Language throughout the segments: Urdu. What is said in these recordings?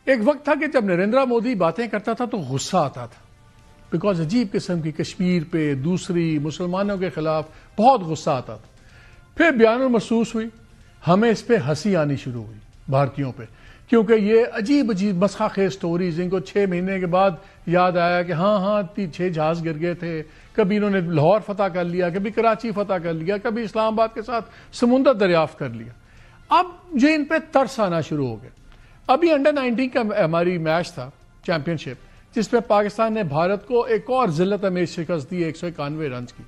ایک وقت تھا کہ جب نریندر مودی باتیں کرتا تھا تو غصہ آتا تھا، بیکاز عجیب قسم کی کشمیر پہ دوسری مسلمانوں کے خلاف بہت غصہ آتا تھا. پھر بیان المحسوس ہوئی، ہمیں اس پہ ہنسی آنی شروع ہوئی بھارتیوں پہ، کیونکہ یہ عجیب مسخہ خیز سٹوریز ان کو 6 مہینے کے بعد یاد آیا کہ ہاں 6 جہاز گر گئے تھے، کبھی انہوں نے لاہور فتح کر لیا، کبھی کراچی فتح کر لیا، کبھی اسلام آباد کے ساتھ سمندر دریافت کر لیا. اب جو ان پہ ترس آنا شروع ہو گیا. ابھی انڈر 19 کا ہماری میچ تھا چیمپئن شپ، جس پہ پاکستان نے بھارت کو ایک اور ذلت امیز شکست دی 191 رنز کی.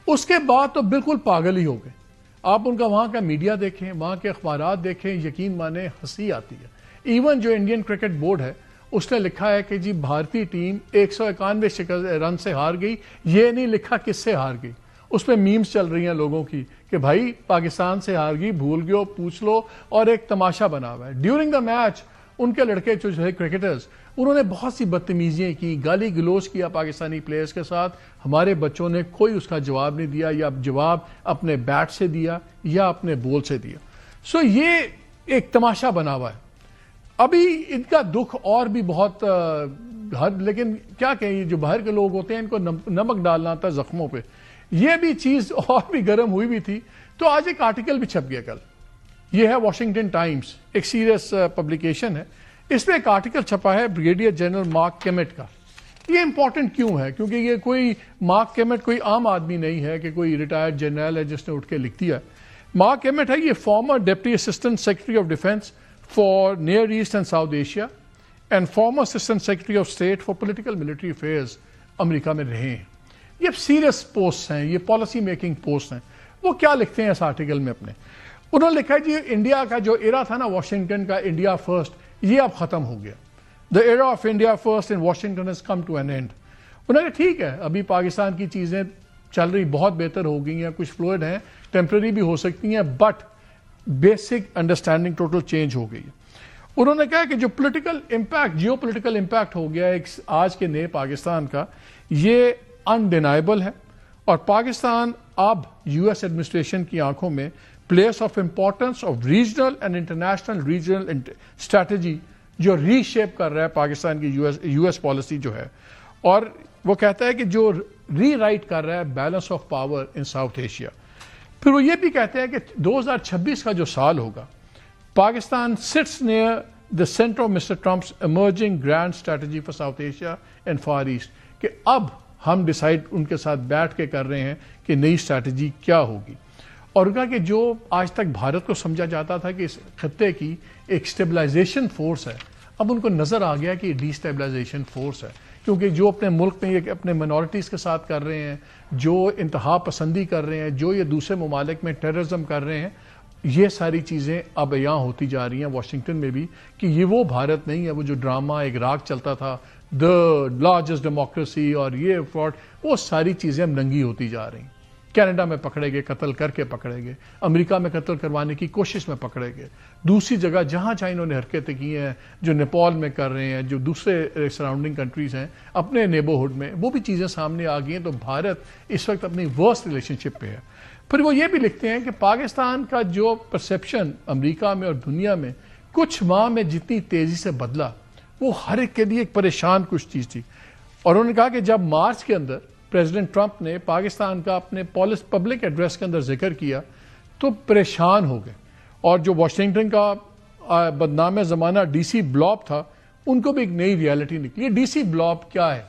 اس کے بعد تو بالکل پاگل ہی ہو گئے. آپ ان کا وہاں کا میڈیا دیکھیں، وہاں کے اخبارات دیکھیں، یقین مانیں ہنسی آتی ہے. ایون جو انڈین کرکٹ بورڈ ہے اس نے لکھا ہے کہ جی بھارتی ٹیم 191 رن سے ہار گئی. یہ نہیں لکھا کس سے ہار گئی. اس پہ میمز چل رہی ہیں لوگوں کی کہ بھائی پاکستان سے ہار گئی، بھول گئے، پوچھ لو، اور ایک تماشا بنا ہوا ہے. ڈیورنگ دا میچ ان کے لڑکے جو ہے کرکٹرز، انہوں نے بہت سی بدتمیزیاں کی، گالی گلوچ کیا پاکستانی پلیئرز کے ساتھ. ہمارے بچوں نے کوئی اس کا جواب نہیں دیا، یا جواب اپنے بیٹ سے دیا یا اپنے بول سے دیا. سو یہ ایک تماشا بنا ہوا ہے. ابھی ان کا دکھ اور بھی بہت لیکن کیا کہیں، یہ جو باہر کے لوگ ہوتے ہیں ان کو نمک ڈالنا آتا ہے زخموں پہ. یہ بھی چیز اور بھی گرم ہوئی بھی تھی. تو آج ایک آرٹیکل بھی چھپ گیا کل. یہ ہے واشنگٹن ٹائمز، ایک سیریس پبلیکیشن ہے. اس پہ ایک آرٹیکل چھپا ہے بریگیڈیئر جنرل مارک کیمٹ کا. یہ امپورٹنٹ کیوں ہے؟ کیونکہ یہ کوئی مارک کیمٹ کوئی عام آدمی نہیں ہے کہ کوئی ریٹائرڈ جنرل ہے جس نے اٹھ کے لکھ دیا. مارک کیمٹ ہے یہ former deputy assistant secretary of defence for Near East and South Asia and former assistant secretary of state for political military affairs امریکہ میں رہے ہیں. یہ سیریس پوسٹ ہیں، یہ پالیسی میکنگ پوسٹ ہیں. وہ کیا لکھتے ہیں اس آرٹیکل میں اپنے؟ انہوں نے لکھا ہے جی انڈیا کا جو ایرا تھا نا واشنگٹن کا، انڈیا فرسٹ، یہ اب ختم ہو گیا. The era of India first in Washington has come to an end. انہوں نے ٹھیک ہے ابھی پاکستان کی چیزیں چل رہی بہت بہتر ہو گئی ہیں، کچھ فلوئڈ ہیں، ٹیمپرری بھی ہو سکتی ہیں، but basic understanding total change ہو گئی ہے. انہوں نے کہا کہ جو political impact, geopolitical impact ہو گیا ایک آج کے نئے پاکستان کا، یہ انڈینائبل ہے. اور پاکستان اب یو ایس ایڈمنسٹریشن کی آنکھوں میں place of importance of regional and international regional strategy جو ری شیپ کر رہا ہے پاکستان کی یو ایس پالیسی جو ہے. اور وہ کہتا ہے کہ جو ری رائٹ کر رہا ہے balance of power in South Asia. پھر وہ یہ بھی کہتے ہیں کہ 2026 کا جو سال ہوگا، Pakistan sits near the centre of mister Trump's emerging grand strategy for South Asia and far east. کہ اب ہم ڈیسائیڈ ان کے ساتھ بیٹھ کے کر رہے ہیں کہ نئی اسٹریٹجی کیا ہوگی. اور کہا کہ جو آج تک بھارت کو سمجھا جاتا تھا کہ اس خطے کی ایک اسٹیبلائزیشن فورس ہے، اب ان کو نظر آ گیا کہ یہ ڈی اسٹیبلائزیشن فورس ہے. کیونکہ جو اپنے ملک میں یہ اپنے منورٹیز کے ساتھ کر رہے ہیں، جو انتہا پسندی کر رہے ہیں، جو یہ دوسرے ممالک میں ٹیررزم کر رہے ہیں، یہ ساری چیزیں اب عیاں ہوتی جا رہی ہیں واشنگٹن میں بھی کہ یہ وہ بھارت نہیں ہے. وہ جو ڈرامہ ایک راگ چلتا تھا دا لارجسٹ ڈیموکریسی اور یہ فراڈ، وہ ساری چیزیں اب ننگی ہوتی جا رہی ہیں. کینیڈا میں پکڑے گئے، قتل کر کے پکڑے گئے، امریکہ میں قتل کروانے کی کوشش میں پکڑے گئے، دوسری جگہ جہاں جہاں انہوں نے حرکتیں کی ہیں، جو نیپال میں کر رہے ہیں، جو دوسرے سراؤنڈنگ کنٹریز ہیں اپنے نیبرہڈ میں، وہ بھی چیزیں سامنے آ گئی ہیں. تو بھارت اس وقت اپنی ورسٹ ریلیشن شپ پہ ہے. پھر وہ یہ بھی لکھتے ہیں کہ پاکستان کا جو پرسیپشن امریکہ میں اور دنیا میں کچھ ماہ میں جتنی تیزی سے بدلا، وہ ہر ایک کے لیے ایک پریشان کچھ چیز تھی. اور انہوں نے کہا کہ جب مارچ کے اندر پریزیڈنٹ ٹرمپ نے پاکستان کا اپنے پبلک ایڈریس کے اندر ذکر کیا تو پریشان ہو گئے. اور جو واشنگٹن کا بدنام زمانہ ڈی سی بلوب تھا، ان کو بھی ایک نئی ریالٹی نکلی. ڈی سی بلوب کیا ہے؟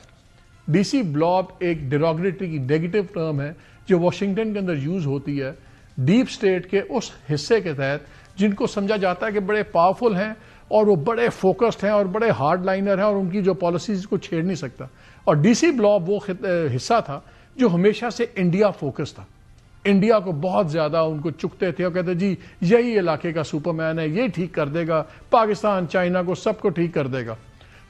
ڈی سی بلوب ایک ڈیروگریٹری کی نیگیٹو ٹرم ہے جو واشنگٹن کے اندر یوز ہوتی ہے ڈیپ اسٹیٹ کے اس حصے کے تحت جن کو سمجھا جاتا ہے کہ بڑے پاورفل ہیں اور وہ بڑے فوکسڈ ہیں اور بڑے ہارڈ لائنر ہیں اور ان کی جو پالیسیز کو چھیڑ نہیں سکتا. اور ڈی سی بلوب وہ حصہ تھا جو ہمیشہ سے انڈیا فوکس تھا. انڈیا کو بہت زیادہ ان کو چکتے تھے اور کہتے جی یہی علاقے کا سپر مین ہے، یہ ٹھیک کر دے گا پاکستان، چائنا کو، سب کو ٹھیک کر دے گا.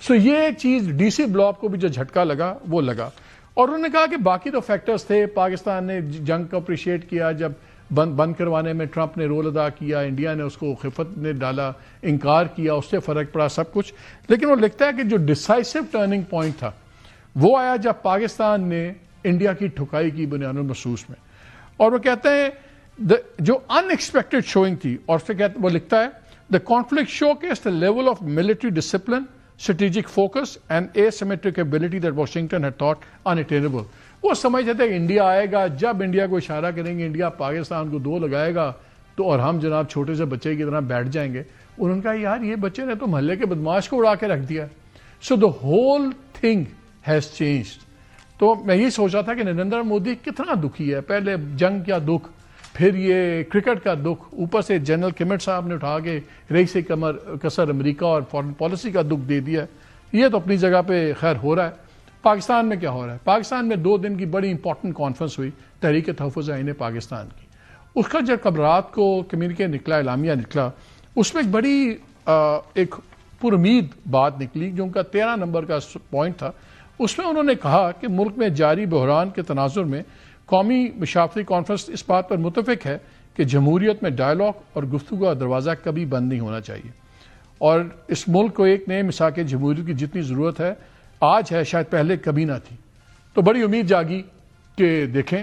سو یہ چیز ڈی سی بلوب کو بھی جو جھٹکا لگا وہ لگا. اور انہوں نے کہا کہ باقی تو فیکٹرز تھے. پاکستان نے جنگ کو اپریشیٹ کیا، جب بند کروانے میں ٹرمپ نے رول ادا کیا، انڈیا نے اس کو خفت نے ڈالا، انکار کیا، اس سے فرق پڑا سب کچھ. لیکن وہ لکھتا ہے کہ جو ڈیسائسو ٹرننگ پوائنٹ تھا وہ آیا جب پاکستان نے انڈیا کی ٹھکائی کی بیان المحسوس میں. اور وہ کہتے ہیں جو ان ایکسپیکٹڈ شوئنگ تھی. اور پھر وہ لکھتا ہے The conflict showcased a level of military discipline, strategic focus and asymmetric ability that Washington had thought unattainable. وہ سمجھتے تھے انڈیا آئے گا, جب انڈیا کو اشارہ کریں گے, انڈیا پاکستان کو 2 لگائے گا تو اور ہم جناب چھوٹے سے بچے کی طرح بیٹھ جائیں گے. انہوں نے کہا یار یہ بچے نے تو محلے کے بدماش کو اڑا کے رکھ دیا. So the whole thing has changed. تو میں یہ سوچ رہا تھا کہ نریندر مودی کتنا دکھی ہے. پہلے جنگ کا دکھ, پھر یہ کرکٹ کا دکھ, اوپر سے جنرل کیمٹ صاحب نے اٹھا کے رئیس قصر امریکہ اور فارن پالیسی کا دکھ دے دیا. یہ تو اپنی جگہ پہ خیر ہو رہا ہے. پاکستان میں کیا ہو رہا ہے؟ پاکستان میں 2 دن کی بڑی امپورٹنٹ کانفرنس ہوئی تحریک تحفظ آئین پاکستان کی. اس کا جب کب رات کو کمیونیکے نکلا, اعلامیہ نکلا, اس میں ایک بڑی ایک پر امید بات نکلی جو ان کا 13 نمبر کا پوائنٹ تھا. اس میں انہوں نے کہا کہ ملک میں جاری بحران کے تناظر میں قومی مشاورتی کانفرنس اس بات پر متفق ہے کہ جمہوریت میں ڈائلاگ اور گفتگو کا دروازہ کبھی بند نہیں ہونا چاہیے, اور اس ملک کو ایک نئے مساق جمہوریت کی جتنی ضرورت ہے آج ہے شاید پہلے کبھی نہ تھی. تو بڑی امید جاگی کہ دیکھیں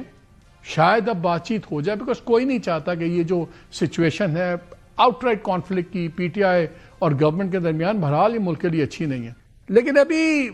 شاید اب بات چیت ہو جائے, بیکاز کوئی نہیں چاہتا کہ یہ جو سچویشن ہے آؤٹ رائٹ کانفلکٹ کی پی ٹی آئی اور گورنمنٹ کے درمیان, بہرحال یہ ملک کے لیے اچھی نہیں ہے. لیکن ابھی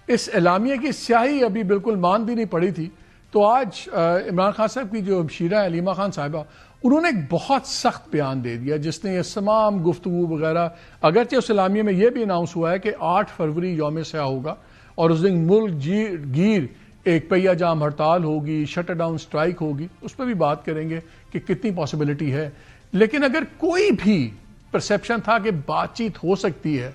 اس اعلامیہ کی سیاہی ابھی بالکل مان بھی نہیں پڑی تھی. تو آج عمران خان صاحب کی جو ہمشیرہ علیمہ خان صاحبہ, انہوں نے ایک بہت سخت بیان دے دیا جس نے یہ تمام گفتگو وغیرہ, اگرچہ اس اعلامیہ میں یہ بھی اناؤنس ہوا ہے کہ 8 فروری یوم سیاہ ہوگا اور اس دن ملک گیر ایک پہیہ جام ہڑتال ہوگی, شٹ ڈاؤن سٹرائک ہوگی, اس پہ بھی بات کریں گے کہ کتنی پاسبلٹی ہے. لیکن اگر کوئی بھی پرسیپشن تھا کہ بات چیت ہو سکتی ہے,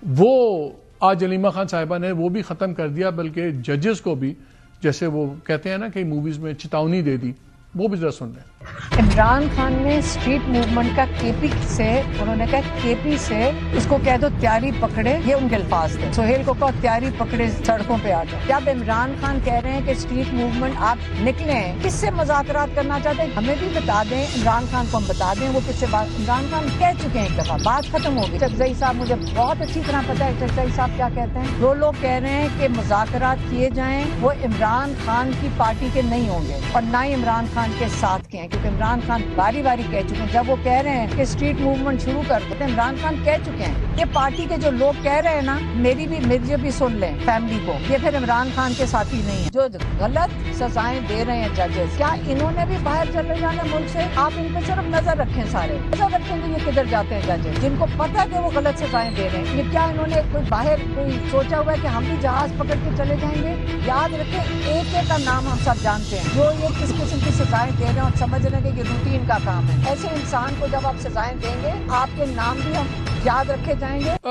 وہ آج علیمہ خان صاحبہ نے وہ بھی ختم کر دیا, بلکہ ججز کو بھی, جیسے وہ کہتے ہیں نا کہ موویز میں چتاونی دے دی. وہ بھی ذرا سن لیں. عمران خان نے اسٹریٹ موومنٹ کا کے پی سے, انہوں نے کہا کے پی سے اس کو کہہ دو تیاری پکڑے, یہ ان کے الفاظ تھے. سہیل کو کہو تیاری پکڑے سڑکوں پہ آ جاؤ. جب عمران خان کہہ رہے ہیں کہ اسٹریٹ موومنٹ آپ نکلیں, کس سے مذاکرات کرنا چاہتے ہیں ہمیں بھی بتا دیں, عمران خان کو ہم بتا دیں وہ کس سے بات. عمران خان کہہ چکے ہیں ایک دفعہ, بات ختم ہو گئی. چکزئی صاحب, مجھے بہت اچھی طرح پتا ہے چکزئی صاحب کیا کہتے ہیں. جو لوگ کہہ رہے ہیں کہ مذاکرات کیے جائیں وہ عمران خان کی پارٹی کے نہیں ہوں گے اور نہ ہی عمران خان کے ساتھ کے ہیں, کیونکہ عمران خان باری باری کہہ چکے ہیں. جب وہ کہہ رہے ہیں کہ اسٹریٹ موومنٹ شروع کر دو, عمران خان کہہ چکے ہیں. یہ پارٹی کے جو لوگ کہہ رہے ہیں نا, میری بھی سن لیں فیملی کو, یہ پھر عمران خان کے ساتھی نہیں ہیں. جو غلط سزائیں دے رہے ہیں ججز, کیا انہوں نے بھی باہر چلے جانا ملک سے؟ آپ ان پہ صرف نظر رکھیں, سارے نظر رکھیں کہ یہ کدھر جاتے ہیں ججز, جن کو پتہ کہ وہ غلط سزائیں دے رہے ہیں. یہ کیا انہوں نے کوئی باہر کوئی سوچا ہوا ہے کہ ہم بھی جہاز پکڑ کے چلے جائیں گے؟ یاد رکھیں ایک ایک کا نام ہم سب جانتے ہیں جو یہ کس قسم کی سزائیں دے رہے ہیں اور سمجھ رہے ہیں کہ یہ روٹین کا کام ہے. ایسے انسان کو جب آپ سزائیں دیں گے, آپ کے نام بھی ہم یاد رکھے جائیں گے.